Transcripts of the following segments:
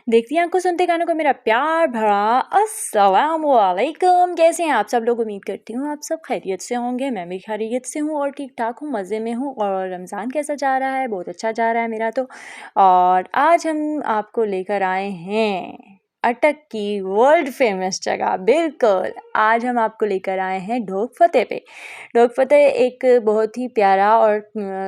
देखती आंखों सुनते कानों को मेरा प्यार भरा अस्सलामुअलैकुम। कैसे हैं आप सब लोग? उम्मीद करती हूँ आप सब खैरियत से होंगे। मैं भी खैरियत से हूँ और ठीक ठाक हूँ, मज़े में हूँ। और रमज़ान कैसा जा रहा है? बहुत अच्छा जा रहा है मेरा तो। और आज हम आपको लेकर आए हैं अटक की वर्ल्ड फेमस जगह। बिल्कुल, आज हम आपको लेकर आए हैं ढोक फतेह पे। ढोक फतेह एक बहुत ही प्यारा और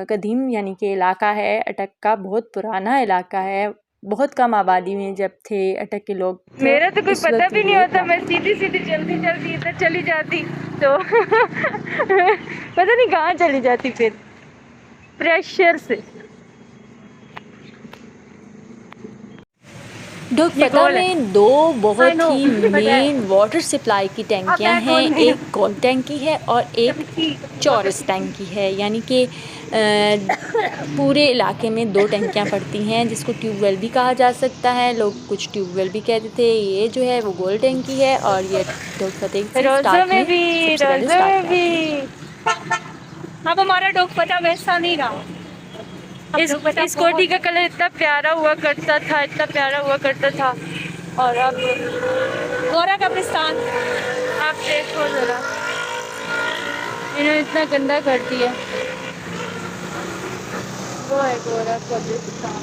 कदीम यानी कि इलाका है। अटक का बहुत पुराना इलाका है। बहुत कम आबादी में जब थे अटक के लोग थे, मेरा तो कोई उस पता वक्त भी नहीं ये होता, मैं सीधी सीधी चलती चलती इधर चली जाती तो पता नहीं कहाँ चली जाती फिर प्रेशर से। ढोक ये फतेह गोल है। में दो आई बहुत नो ही पता है। मेन वाटर सप्लाई की अब टैंकियां मैं हैं। गोल नहीं हूँ। एक गोल टैंकी है और एक चौरस टैंकी है, यानी कि पूरे इलाके में दो टैंकियां पड़ती हैं, जिसको ट्यूबवेल भी कहा जा सकता है। लोग कुछ ट्यूबवेल भी कहते थे। ये जो है वो गोल टैंकी है और ये ढोक फतेह से रोज़ों स्टार्ट में में भी, सबसे पहले रोज़ों स्टार्ट में कराती हैं। भी। अब हमारा डॉग पता वैसा नहीं रहा। इस कोठी का कलर इतना प्यारा हुआ करता था, इतना प्यारा हुआ करता था। और अब गोरा कब्रिस्तान, आप देखो जरा, इन्होंने इतना गंदा कर दिया। वो है गोरा कब्रिस्तान।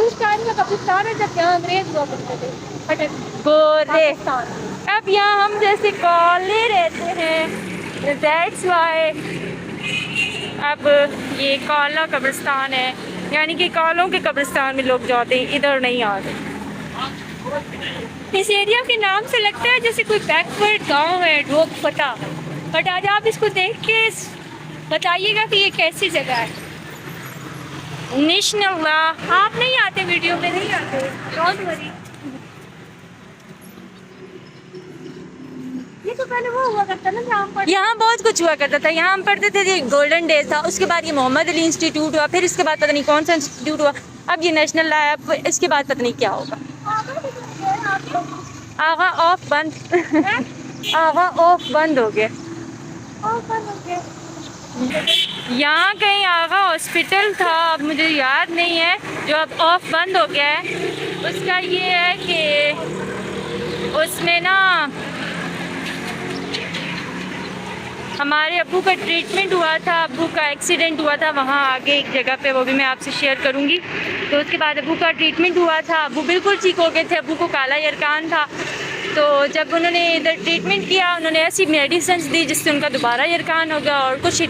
उस टाइम का कब्रिस्तान है जब यहाँ अंग्रेज हुआ करते थे। गोरे। अब यहाँ हम जैसे कॉले रहते हैं, दैट्स वाई अब ये कॉला कब्रिस्तान है, यानी कि कॉलों के कब्रिस्तान में लोग जाते हैं, इधर नहीं आते। इस एरिया के नाम से लगता है जैसे कोई बैकवर्ड गांव है, ढोक फतेह। बट आज आप इसको देख के बताइएगा कि ये कैसी जगह है। नेशनल आप नहीं आते, वीडियो में नहीं आते, डोंट वरी। ये तो पहले वो हुआ करता ना, यहाँ बहुत कुछ हुआ करता था। यहाँ हम पढ़ते थे, ये गोल्डन डेज था। उसके बाद ये मोहम्मद अली इंस्टीट्यूट हुआ, फिर इसके बाद पता नहीं कौन सा इंस्टीट्यूट हुआ। अब ये नेशनल आया, अब इसके बाद पता नहीं क्या होगा। आगा ऑफ बंद आगा ऑफ बंद हो गया। यहाँ कहीं आगा हॉस्पिटल था, अब मुझे याद नहीं है, जो अब ऑफ बंद हो गया है। उसका ये है कि उसमें ना हमारे अब्बू का ट्रीटमेंट हुआ था, अब्बू का एक्सीडेंट हुआ था वहाँ आगे एक जगह पे, वो भी मैं आपसे शेयर करूँगी। तो उसके बाद अब्बू का ट्रीटमेंट हुआ था, अब्बू बिल्कुल ठीक हो गए थे। अब्बू को काला यरकान था, तो जब उन्होंने इधर ट्रीटमेंट किया, उन्होंने ऐसी मेडिसिन दी जिससे उनका दोबारा यरकान हो गया और कुछ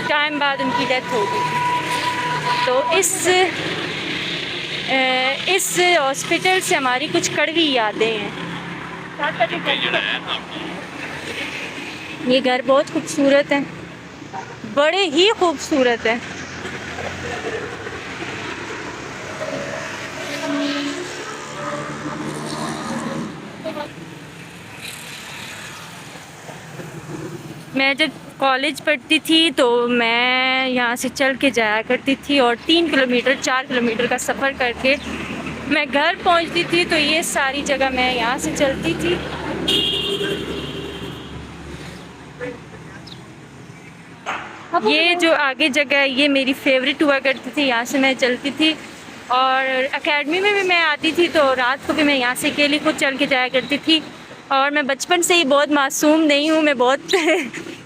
टाइम बाद उनकी डेथ हो गई। तो इस हॉस्पिटल से हमारी कुछ कड़वी यादें हैं। ये घर बहुत खूबसूरत है, बड़े ही खूबसूरत है। मैं जब कॉलेज पढ़ती थी तो मैं यहाँ से चल के जाया करती थी और 3 किलोमीटर 4 किलोमीटर का सफ़र करके मैं घर पहुँचती थी। तो ये सारी जगह मैं यहाँ से चलती थी। ये जो आगे जगह है ये मेरी फेवरेट हुआ करती थी, यहाँ से मैं चलती थी। और एकेडमी में भी मैं आती थी तो रात को भी मैं यहाँ से अकेली खुद चल के जाया करती थी। और मैं बचपन से ही बहुत मासूम नहीं हूँ, मैं बहुत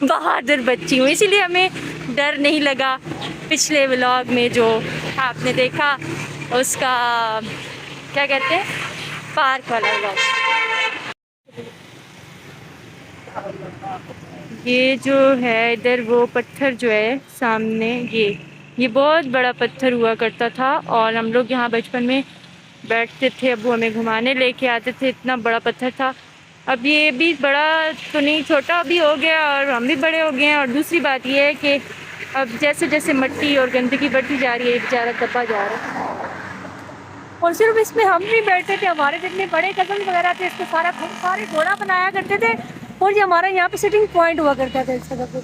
बहादुर बच्ची हूँ, इसीलिए हमें डर नहीं लगा। पिछले व्लॉग में जो आपने देखा उसका क्या कहते हैं, पार्क वाला व्लॉग। ये जो है इधर वो पत्थर जो है सामने, ये बहुत बड़ा पत्थर हुआ करता था और हम लोग यहाँ बचपन में बैठते थे, अब्बू हमें घुमाने लेके आते थे। इतना बड़ा पत्थर था। अब ये भी बड़ा तो नहीं, छोटा भी हो गया और हम भी बड़े हो गए हैं। और दूसरी बात ये है कि अब जैसे जैसे मिट्टी और गंदगी बढ़ती जा रही है, बेचारा दबा जा रहा है। और सिर्फ इसमें हम नहीं बैठते थे, हमारे जितने बड़े कज़न वगैरह थे इसको सारे घोड़ा बनाया करते थे। और ये हमारा यहाँ पे सिटिंग पॉइंट हुआ करता था इस जगह पे।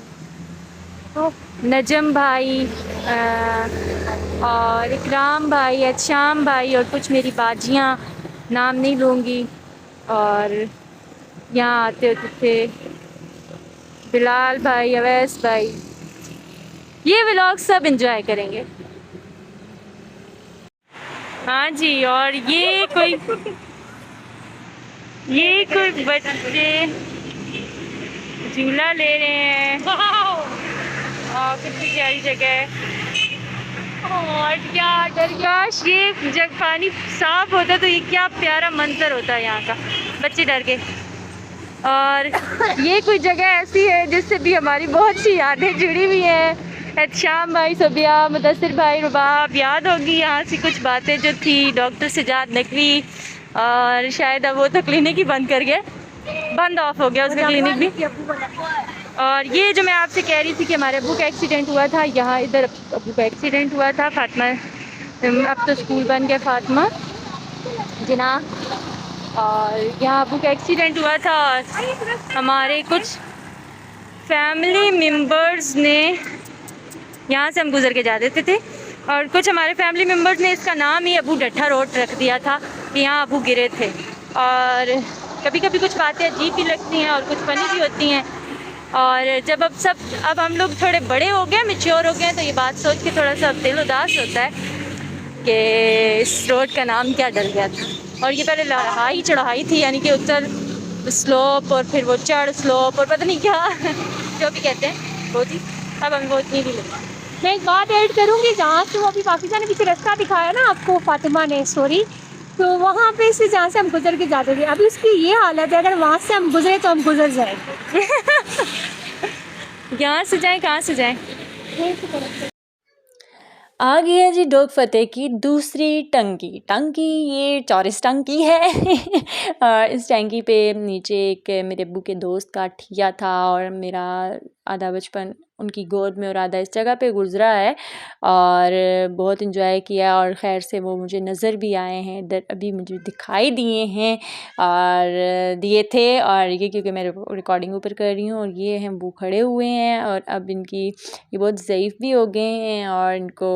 तो नजम भाई और इकराम भाई, अदशाम भाई और कुछ मेरी बाजियाँ, नाम नहीं लूँगी, और यहाँ आते होते थे। बिलाल भाई, अवैस भाई, ये व्लॉग सब एंजॉय करेंगे। हाँ जी, और ये कोई बच्चे झूला ले रहे हैं और कितनी प्यारी जगह है। और क्या काश ये जब पानी साफ होता तो ये क्या प्यारा मंजर होता है यहाँ का। बच्चे डर गए। और ये कोई जगह ऐसी है जिससे भी हमारी बहुत सी यादें जुड़ी हुई हैं। शाम भाई, सबिया, मुदस्सिर भाई, रुबाब, याद होगी यहाँ से कुछ बातें जो थी। डॉक्टर सजाद नकवी, और शायद अब वो तो क्लिनिक ही बंद कर गया, बंद ऑफ हो गया उसका क्लिनिक भी। और ये जो मैं आपसे कह रही थी कि हमारे अब्बू का एक्सीडेंट हुआ था, यहाँ इधर अब्बू का एक्सीडेंट हुआ था। फातिमा, अब तो स्कूल बन गया फातिमा जिना, और यहाँ अब्बू का एक्सीडेंट हुआ था। और हमारे कुछ फैमिली मेम्बर्स ने, यहाँ से हम गुजर के जाते थे और कुछ हमारे फैमिली मेम्बर्स ने इसका नाम ही अबू डट्ठा रोड रख दिया था कि यहाँ अबू गिरे थे। और कभी कभी कुछ बातें अजीब भी लगती हैं और कुछ फनी भी होती हैं। और जब अब हम लोग थोड़े बड़े हो गए, मैच्योर हो गए, तो ये बात सोच के थोड़ा सा दिल उदास होता है कि इस रोड का नाम क्या डल गया था। और ये पहले लड़ाई चढ़ाई थी, यानी कि उतर स्लोप और फिर वो चढ़ स्लोप और पता नहीं क्या जो भी कहते हैं वो थी। अब हमें वो इतनी भी लगी। मैं एक बात ऐड करूँगी, जहाँ से वो अभी पाकिस्तान ने पीछे रास्ता दिखाया ना आपको फातिमा ने स्टोरी, तो वहाँ पे से जहाँ से हम गुजर के जाते थे, अभी उसकी ये हालत है, अगर वहाँ से हम गुजरे तो हम गुजर जाएंगे। यहाँ से जाएं, कहाँ से जाएं? आ गई है जी डोग फतेह की दूसरी टंकी ये चौरस टंकी है। और इस टंकी पे नीचे एक मेरे अब्बू के दोस्त का ठिया था और मेरा आधा बचपन उनकी गोद में और आधा इस जगह पे गुजरा है और बहुत इन्जॉय किया। और खैर से वो मुझे नज़र भी आए हैं, इधर अभी मुझे दिखाई दिए हैं और दिए थे। और ये क्योंकि मैं रिकॉर्डिंग ऊपर कर रही हूँ और ये हैं वो खड़े हुए हैं और अब इनकी ये बहुत ज़ईफ़ भी हो गए हैं और इनको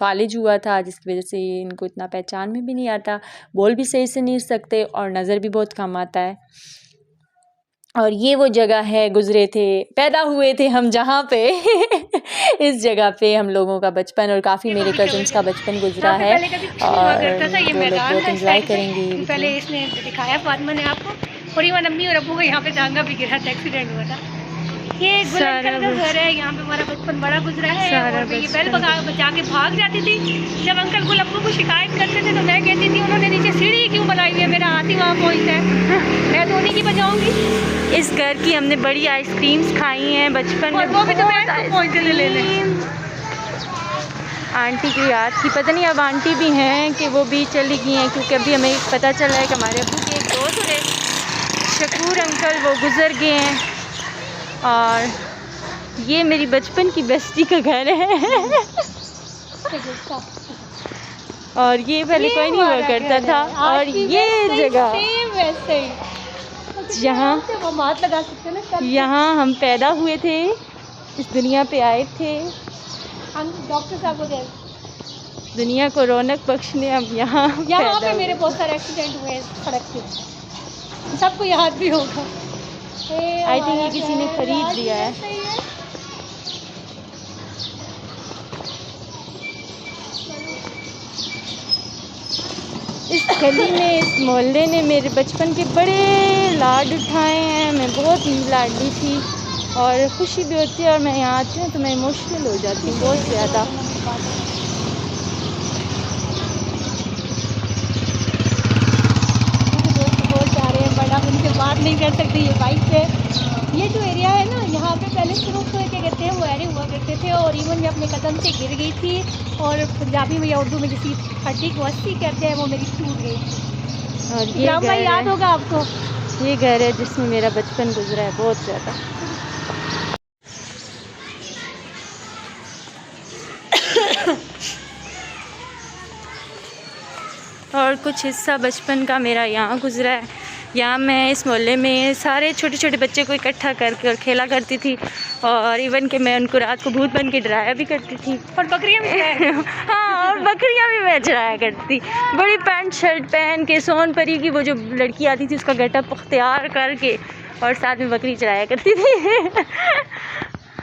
फालिज हुआ था, जिसकी वजह से इनको इतना पहचान में भी नहीं आता, बोल भी सही से नहीं सकते और नज़र भी बहुत कम आता है। और ये वो जगह है, गुज़रे थे, पैदा हुए थे हम जहाँ पे इस जगह पे हम लोगों का बचपन और काफ़ी मेरे कज़न्स का बचपन गुजरा है और वो लोग बहुत एंजॉय करेंगे। पहले इसने दिखाया फातिमा ने आपको, और इवन अम्मी और अब्बू को यहाँ पे टांगा भी गिरा था, एक्सीडेंट हुआ था। ये गुलंकल का घर है, यहाँ पे हमारा बचपन बड़ा गुजरा है। और ये बैल बचा के भाग जाती थी। जब अंकल गुल अब्बू को शिकायत करते थे तो मैं कहती थी उन्होंने नीचे सीढ़ी क्यों बनाई हुई है, मेरा हाथी वहाँ पहुँचता है, मैं तो उन्हीं की बजाऊँगी। इस घर की हमने बड़ी आइसक्रीम्स खाई हैं बचपन में, वो भी तो मैं पहुँचते थे लेने। आंटी की याद की, पता नहीं अब आंटी भी हैं कि वो भी चली गई हैं, क्योंकि अभी हमें पता चला है कि हमारे अब्बू के एक दोस्त थे शकूर अंकल, वो गुज़र गए हैं। और ये मेरी बचपन की बेस्टी का घर है और ये पहले कोई नहीं हुआ करता था। और ये जगह यहाँ हम पैदा हुए थे, इस दुनिया पे आए थे, डॉक्टर साहब को दुनिया को रौनक बख्शने हम यहाँ पे मेरे बहुत सारे एक्सीडेंट हुए सड़क पे, सबको याद भी होगा। आई थिंक ये किसी ने खरीद लिया है। इस गली में, इस मोहल्ले ने मेरे बचपन के बड़े लाड उठाए हैं। मैं बहुत ही लाडली थी और खुशी भी होती है, और मैं यहाँ आती हूँ तो मैं इमोशनल हो जाती हूँ बहुत ज़्यादा। उनसे बात नहीं कर सकती ये बाइक पे। ये जो एरिया है ना, यहाँ पे पहले सिर्फ क्या कहते हैं मुहर्रे हुआ करते थे, और इवन मैं अपने कदम से गिर गई थी, और पंजाबी में या उर्दू में जिसी हड्डी को अस्सी कहते हैं वो मेरी टूट गई। और ये घर याद होगा आपको, ये घर है जिसमें मेरा बचपन गुजरा है बहुत ज़्यादा। और कुछ हिस्सा बचपन का मेरा यहाँ गुजरा है। यहाँ मैं इस मोहल्ले में सारे छोटे छोटे बच्चे को इकट्ठा करके और खेला करती थी, और इवन कि मैं उनको रात को भूत बन के डराया भी करती थी, और बकरियाँ भी हाँ, और बकरियाँ भी मैं चढ़ाया करती थी। बड़ी पैंट शर्ट पहन के सोन परी की वो जो लड़की आती थी उसका गेटअप तैयार करके और साथ में बकरी चढ़ाया करती थी।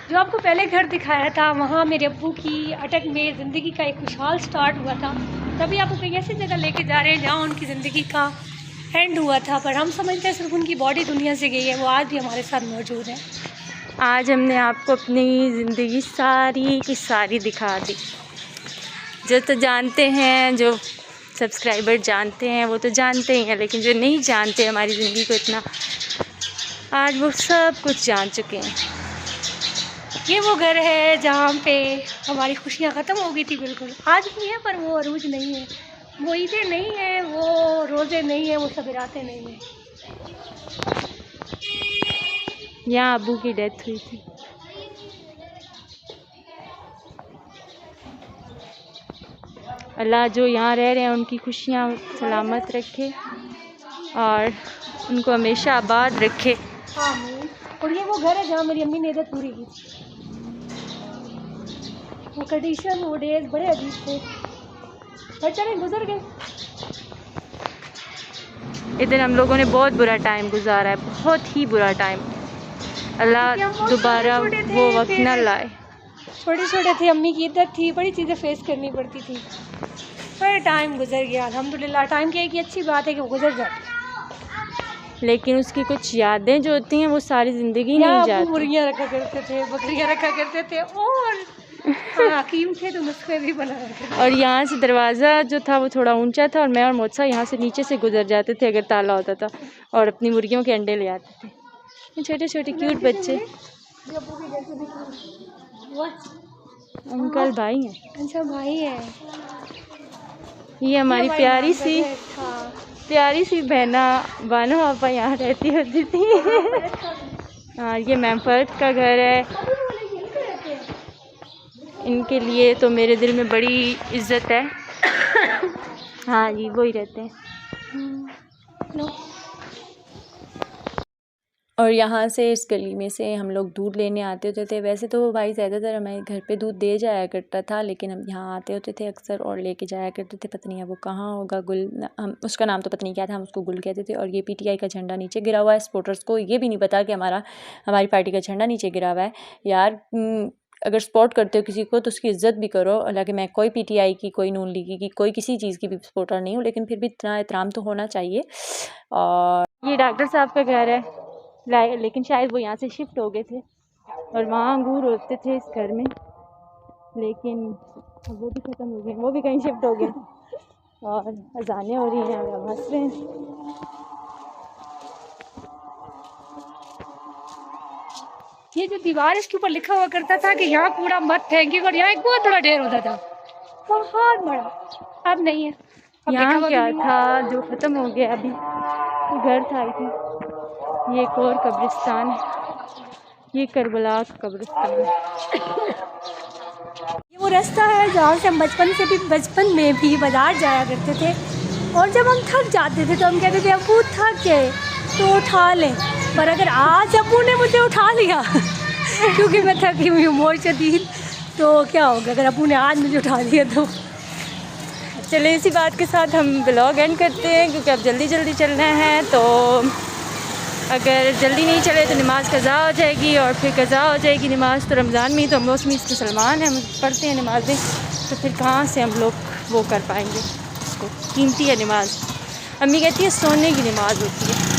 जो आपको पहले घर दिखाया था, वहाँ मेरे अब्बू की अटक में ज़िंदगी का एक खुशहाल स्टार्ट हुआ था। तभी आपको कहीं ऐसी जगह लेके जा रहे हैं जहाँ उनकी ज़िंदगी का एंड हुआ था, पर हम समझते हैं सिर्फ उनकी बॉडी दुनिया से गई है, वो आज भी हमारे साथ मौजूद है। आज हमने आपको अपनी ज़िंदगी सारी की सारी दिखा दी। जो तो जानते हैं, जो सब्सक्राइबर जानते हैं वो तो जानते ही हैं, लेकिन जो नहीं जानते हमारी ज़िंदगी को इतना, आज वो सब कुछ जान चुके हैं। ये वो घर है जहाँ पे हमारी खुशियाँ ख़त्म हो गई थी, बिल्कुल आज भी है, पर वो अरूज नहीं है, वो ईदें नहीं है, वो रोज़े नहीं है, वो सबरातें नहीं है। यहाँ अबू की डेथ हुई थी। अल्लाह जो यहाँ रह रहे हैं उनकी खुशियाँ सलामत रखे और उनको हमेशा आबाद रखे। आमीन। और ये वो घर है जहाँ मेरी अम्मी ने इज्जत पूरी की थी। वो कंडीशन, वो डेज बड़े अजीब थे, पर चले गुजर गए। इधर हम लोगों ने बहुत बुरा टाइम गुजारा है, बहुत ही बुरा टाइम। अल्लाह दोबारा वो वक्त न लाए। छोटे छोटे थे, अम्मी की इज्जत थी, बड़ी चीज़ें फेस करनी पड़ती थी, पर टाइम गुजर गया अल्हम्दुलिल्लाह। टाइम की एक ही अच्छी बात है कि वो गुजर जाती है, लेकिन उसकी कुछ यादें जो होती हैं वो सारी ज़िंदगी नहीं जाती। मुर्गियाँ रखा करते थे, बकरियाँ रखा करते थे, और हकीम थे तो नुस्खे भी बना रखे। और यहाँ से दरवाज़ा जो था वो थोड़ा ऊंचा था और मैं और मोत्सा यहाँ से नीचे से गुजर जाते थे अगर ताला होता था, और अपनी मुर्गियों के अंडे ले आते थे। छोटे छोटे क्यूट बच्चे। अंकल भाई हैं। अच्छा भाई है। ये हमारी प्यारी सी बहना बानो आपा यहाँ रहती होती थी। हाँ, ये मैमफर्द का घर है। इनके लिए तो मेरे दिल में बड़ी इज्जत है। हाँ जी, वो ही रहते हैं। और यहाँ से इस गली में से हम लोग दूध लेने आते होते थे। वैसे तो वो भाई ज़्यादातर हमें घर पे दूध दे जाया करता था, लेकिन हम यहाँ आते होते थे अक्सर और लेके जाया करते थे। पता नहीं अब वो कहाँ होगा, गुल, हम उसका नाम तो पता नहीं क्या था, हम उसको गुल कहते थे। और ये पीटीआई का झंडा नीचे गिरा हुआ है। सपोर्टर्स को ये भी नहीं पता कि हमारी पार्टी का झंडा नीचे गिरा हुआ है। यार, अगर सपोर्ट करते हो किसी को तो उसकी इज़्ज़त भी करो। हालांकि मैं कोई पीटीआई की, कोई नून लीगी की, कोई किसी चीज़ की भी सपोर्टर नहीं हूँ, लेकिन फिर भी इतना एहतराम तो होना चाहिए। और ये डॉक्टर साहब का घर है, लेकिन शायद वो यहाँ से शिफ्ट हो गए थे और वहाँ अंगूर होते थे इस घर में, लेकिन वो भी ख़त्म हो गए, वो भी कहीं शिफ्ट हो गए। और अजानें हो रही हैं, अब हंस रहे हैं। ये जो दीवार इसके ऊपर लिखा हुआ करता था कि यहाँ कूड़ा मत फेंकिए, और यहाँ एक बहुत बड़ा ढेर होता था, बहुत बड़ा। अब नहीं है। यहाँ क्या था जो ख़त्म हो गया, अभी घर था। आई थी ये एक और कब्रिस्तान है, ये करबला का कब्रिस्तान है। ये वो रास्ता है जहाँ से हम बचपन में भी बाज़ार जाया करते थे, और जब हम थक जाते थे तो हम कहते थे अबू थक गए तो उठा लें। पर अगर आज अबू ने मुझे उठा लिया क्योंकि मैं थकी हुई हूँ बहुत शदीद, तो क्या होगा अगर अबू ने आज मुझे उठा लिया तो। चलिए इसी बात के साथ हम ब्लॉग एंड करते हैं, क्योंकि अब जल्दी जल्दी चलना है। तो अगर जल्दी नहीं चले तो नमाज कज़ा हो जाएगी, और फिर कज़ा हो जाएगी नमाज तो रमज़ान में ही तो हम मौसमी मुसलमान हैं, हम पढ़ते हैं नमाज़ें, तो फिर कहाँ से हम लोग वो कर पाएंगे, उसको कीमती है नमाज। अम्मी कहती है सोने की नमाज होती है।